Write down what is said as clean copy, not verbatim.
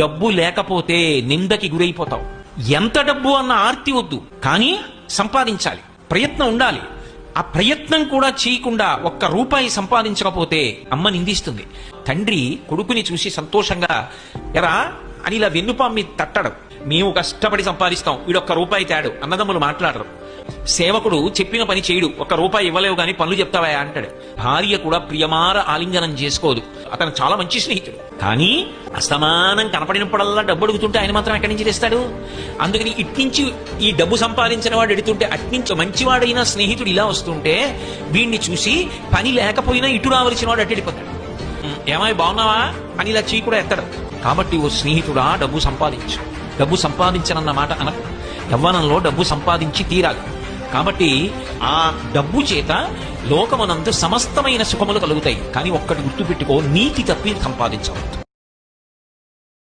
డబ్బు లేకపోతే నిందకి గురైపోతావు. ఎంత డబ్బు అన్న ఆర్తి వద్దు, కానీ సంపాదించాలి, ప్రయత్నం ఉండాలి. ఆ ప్రయత్నం కూడా చేయకుండా ఒక్క రూపాయి సంపాదించకపోతే అమ్మ నిందిస్తుంది. తండ్రి కొడుకుని చూసి సంతోషంగా ఎరా అని ఇలా వెన్నుపాము మీద తట్టడు. మేము కష్టపడి సంపాదిస్తాం, వీడొక్క రూపాయి తేడు. అన్నదమ్ములు మాట్లాడరు. సేవకుడు చెప్పిన పని చేయడు, ఒక్క రూపాయి ఇవ్వలేవు గాని పనులు చెప్తావా అంటాడు. భార్య కూడా ప్రియమార ఆలింగనం చేసుకోదు. అతను చాలా మంచి స్నేహితుడు, కానీ అసమానం కనపడినప్పుడల్లా డబ్బు అడుగుతుంటే ఆయన మాత్రం ఎక్కడి నుంచి తెస్తాడు? అందుకని ఇట్నుంచి ఈ డబ్బు సంపాదించిన వాడు ఎడుతుంటే అట్నుంచి మంచివాడైన స్నేహితుడు ఇలా వస్తుంటే వీడిని చూసి పని లేకపోయినా ఇటు రావలసిన వాడు అట్టెడిపోతాడు. ఏమాయి బాగున్నావా అని ఇలా చీ కూడా ఎత్తాడు. కాబట్టి ఓ స్నేహితుడా, డబ్బు సంపాదించు. డబ్బు సంపాదించనన్న మాట అనకు. యవ్వనంలో డబ్బు సంపాదించి తీరాలి. కాబట్టి ఆ డబ్బు చేత లోకమునందు సమస్తమైన సుఖములు కలుగుతాయి. కానీ ఒక్కటి గుర్తుపెట్టుకో, నీతి తప్పి సంపాదించవద్దు.